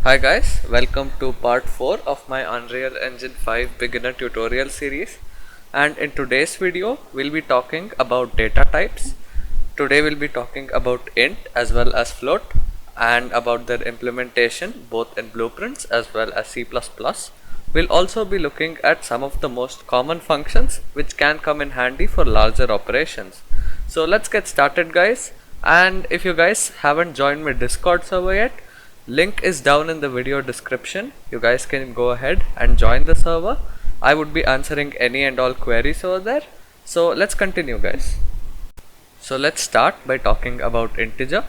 Hi guys, welcome to part 4 of my Unreal Engine 5 beginner tutorial series, and in today's video we'll be talking about data types. Today we'll be talking about int as well as float and about their implementation both in blueprints as well as C++. We'll also be looking at some of the most common functions which can come in handy for larger operations. So let's get started guys, and if you guys haven't joined my Discord server yet, link is down in the video description. You guys can go ahead and join the server. I would be answering any and all queries over there. So let's continue guys. So let's start by talking about integer.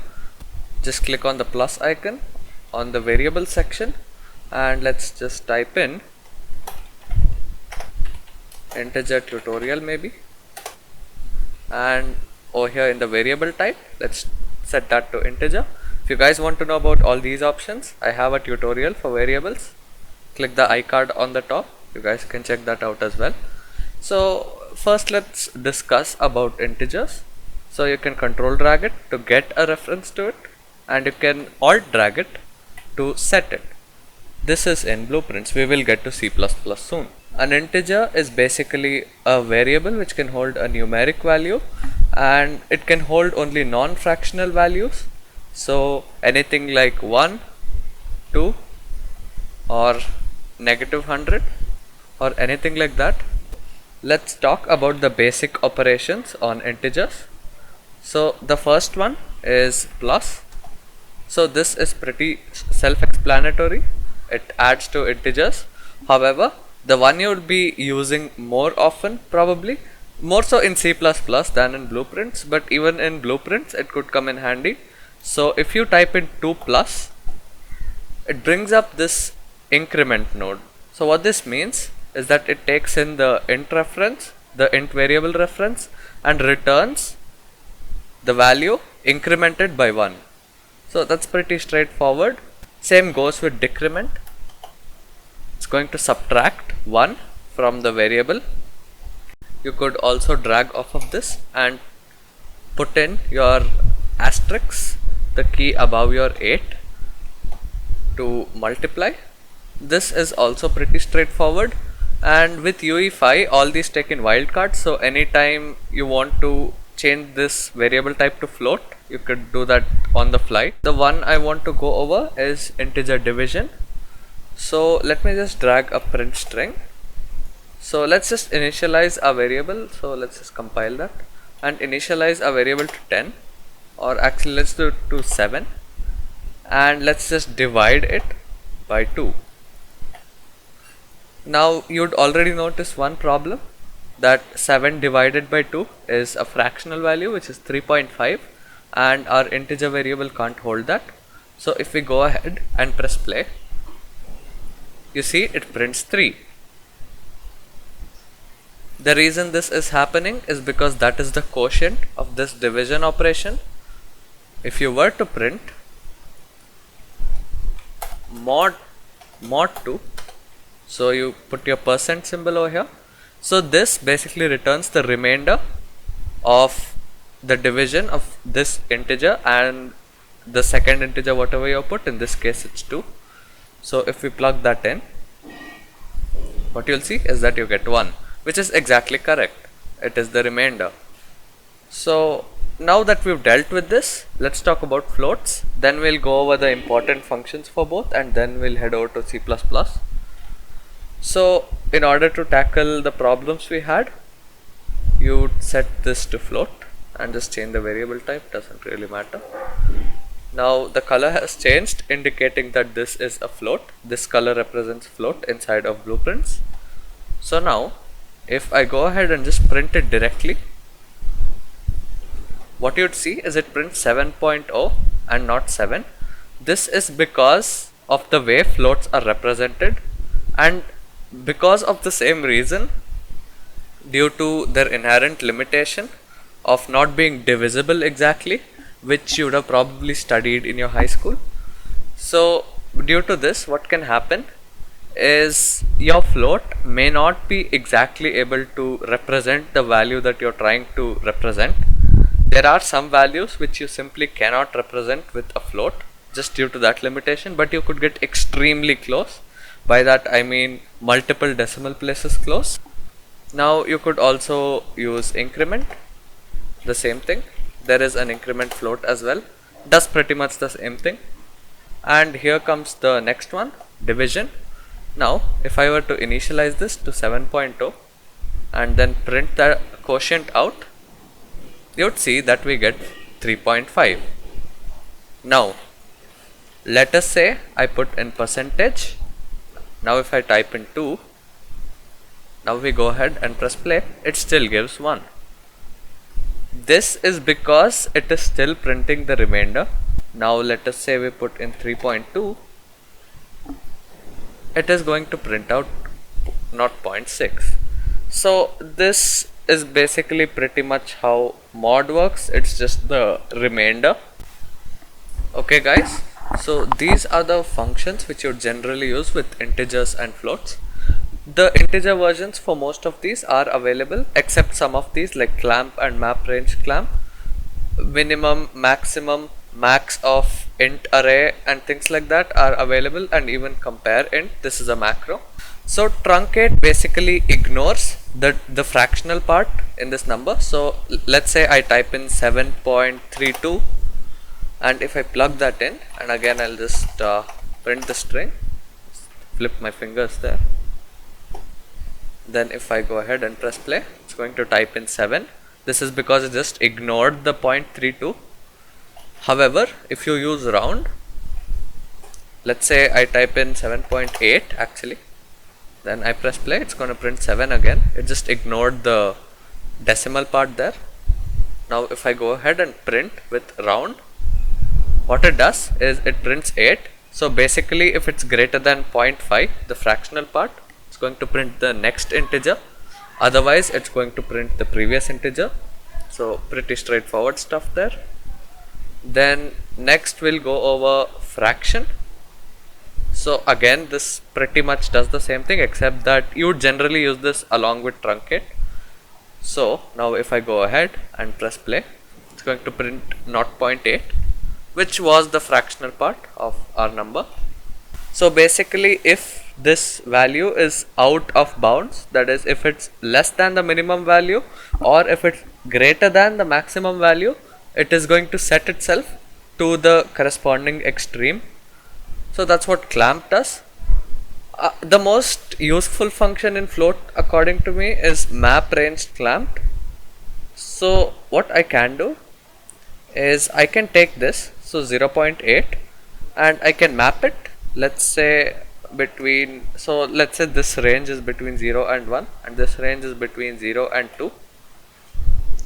Just click on the plus icon on the variable section and let's just type in integer tutorial maybe, and over here in the variable type let's set that to integer. If you guys want to know about all these options, I have a tutorial for variables. Click the I card on the top. You guys can check that out as well. So first let's discuss about integers. So you can control drag it to get a reference to it, and you can alt drag it to set it. This is in blueprints. We will get to C++ soon. An integer is basically a variable which can hold a numeric value, and it can hold only non-fractional values. So anything like 1, 2 or -100 or anything like that. Let's talk about the basic operations on integers. So the first one is plus. So this is pretty self-explanatory. It adds to integers. However, the one you would be using more often, probably more so in C++ than in blueprints, but even in blueprints it could come in handy. So if you type in 2 plus, it brings up this increment node. So what this means is that it takes in the int reference, the int variable reference, and returns the value incremented by 1. So that's pretty straightforward. Same goes with decrement. It's going to subtract 1 from the variable. You could also drag off of this and put in your asterisk, the key above your 8, to multiply. This is also pretty straightforward, and with UE5 all these take in wildcards, so anytime you want to change this variable type to float, you could do that on the fly. The one I want to go over is integer division. So let me just drag a print string. So let's just initialize a variable. So let's just compile that and initialize a variable to 10, or actually let's do it to 7, and let's just divide it by 2. Now you'd already notice one problem, that 7 divided by 2 is a fractional value which is 3.5, and our integer variable can't hold that. So if we go ahead and press play, you see it prints 3. The reason this is happening is because that is the quotient of this division operation. If you were to print mod 2, so you put your percent symbol over here, so this basically returns the remainder of the division of this integer and the second integer whatever you put, in this case it's 2. So if we plug that in, what you'll see is that you get 1, which is exactly correct. It is the remainder. So now that we've dealt with this, let's talk about floats. Then we'll go over the important functions for both, and then we'll head over to C++. So in order to tackle the problems we had, you would set this to float and just change the variable type, doesn't really matter. Now the color has changed, indicating that this is a float. This color represents float inside of blueprints. So now if I go ahead and just print it directly, what you'd see is it prints 7.0 and not 7. This is because of the way floats are represented, and because of the same reason, due to their inherent limitation of not being divisible exactly, which you would have probably studied in your high school. So due to this, what can happen is your float may not be exactly able to represent the value that you're trying to represent. There are some values which you simply cannot represent with a float, just due to that limitation, but you could get extremely close. By that I mean multiple decimal places close. Now you could also use increment, the same thing. There is an increment float as well, does pretty much the same thing. And here comes the next one, division. Now if I were to initialize this to 7.0 and then print the quotient out, you would see that we get 3.5. Now let us say I put in percentage. Now if I type in 2, now we go ahead and press play, it still gives 1. This is because it is still printing the remainder. Now let us say we put in 3.2, it is going to print out 0.6. So this is basically pretty much how mod works. It's just the remainder. Okay guys, so these are the functions which you generally use with integers and floats. The integer versions for most of these are available, except some of these like clamp and map range clamp. Minimum, maximum, max of int array and things like that are available, and even compare int. This is a macro. So truncate basically ignores the fractional part in this number. So let's say I type in 7.32, and if I plug that in, and again I'll just print the string, flip my fingers there. Then if I go ahead and press play, it's going to type in 7. This is because it just ignored the 0.32. However, if you use round, let's say I type in 7.8 actually, then I press play, it's going to print 7 again. It just ignored the decimal part there. Now if I go ahead and print with round, what it does is it prints 8. So basically if it's greater than 0.5, the fractional part, it's going to print the next integer. Otherwise it's going to print the previous integer. So pretty straightforward stuff there. Then next we'll go over fraction. So again this pretty much does the same thing, except that you would generally use this along with truncate. So now if I go ahead and press play, it's going to print 0.8, which was the fractional part of our number. So basically if this value is out of bounds, that is if it's less than the minimum value or if it's greater than the maximum value, it is going to set itself to the corresponding extreme. So that's what clamp does. The most useful function in float according to me is map range clamped. So what I can do is I can take this, so 0.8, and I can map it, let's say between, so let's say this range is between 0 and 1 and this range is between 0 and 2,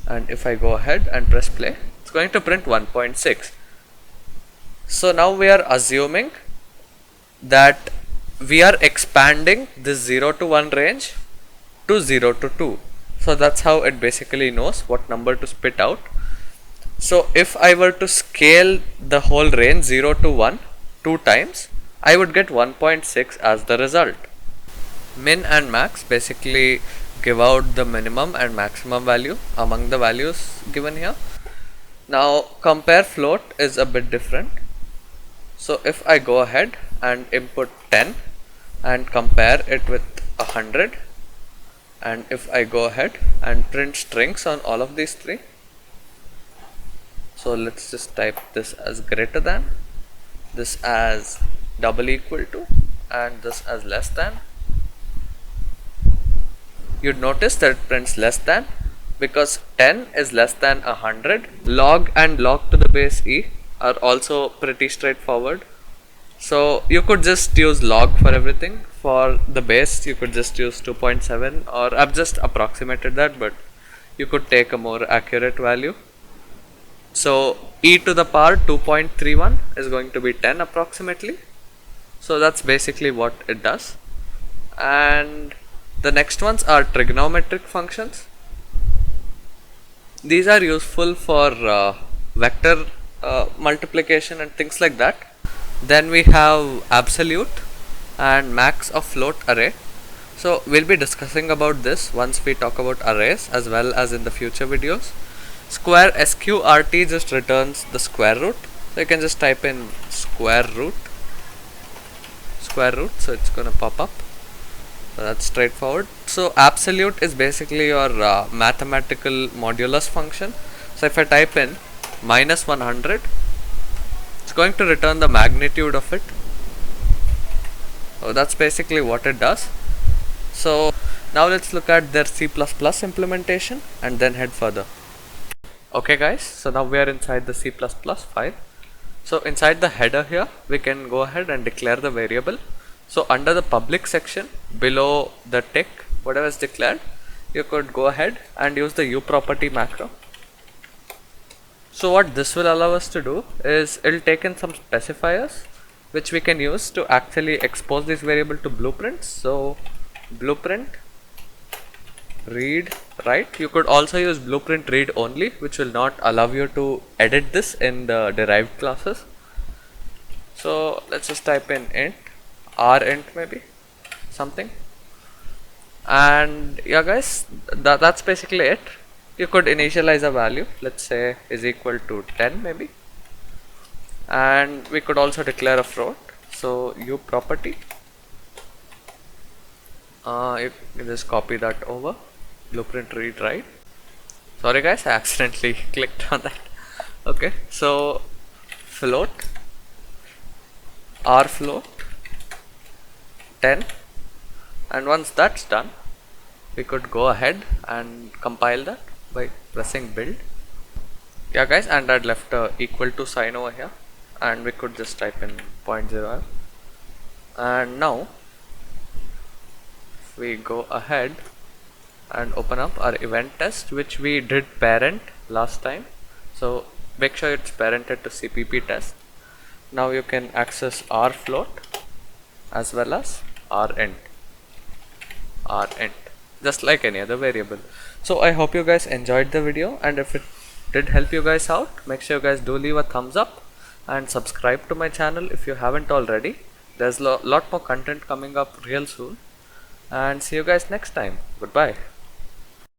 and if I go ahead and press play, it's going to print 1.6. So now we are assuming that we are expanding this 0 to 1 range to 0 to 2. So that's how it basically knows what number to spit out. So if I were to scale the whole range 0 to 1 2 times, I would get 1.6 as the result. Min and max basically give out the minimum and maximum value among the values given here. Now compare float is a bit different. So if I go ahead and input 10 and compare it with 100, and if I go ahead and print strings on all of these three, so let's just type this as greater than, this as double equal to, and this as less than, you'd notice that it prints less than because 10 is less than 100. Log and log to the base e are also pretty straightforward. So you could just use log for everything. For the base you could just use 2.7, or I've just approximated that, but you could take a more accurate value. So e to the power 2.31 is going to be 10 approximately. So that's basically what it does. And the next ones are trigonometric functions. These are useful for vector multiplication and things like that. Then we have absolute and max of float array. So we'll be discussing about this once we talk about arrays as well as in the future videos. Square sqrt just returns the square root. So you can just type in square root, so it's gonna pop up. So that's straightforward. So absolute is basically your mathematical modulus function. So if I type in minus 100, it's going to return the magnitude of it. So that's basically what it does. So now let's look at their C++ implementation and then head further. Okay guys, so now we are inside the C++ file. So inside the header here, we can go ahead and declare the variable. So under the public section below the tick, whatever is declared, you could go ahead and use the uProperty macro. So what this will allow us to do is it'll take in some specifiers which we can use to actually expose this variable to blueprints. So blueprint read write. You could also use blueprint read only, which will not allow you to edit this in the derived classes. So let's just type in int rint maybe something, and yeah guys, that's basically it. You could initialize a value, let's say is equal to 10 maybe, and we could also declare a float. So uProperty, you can just copy that over, blueprint read write. Sorry guys, I accidentally clicked on that. Okay, so float rfloat 10, and once that's done, we could go ahead and compile that by pressing build. Yeah guys, and I'd left a equal to sign over here, and we could just type in 0.0. And now if we go ahead and open up our event test, which we did parent last time, so make sure it's parented to cpp test. Now you can access rfloat as well as rint, just like any other variable. So I hope you guys enjoyed the video, and if it did help you guys out, make sure you guys do leave a thumbs up and subscribe to my channel if you haven't already. There's a lot more content coming up real soon, and see you guys next time. Goodbye.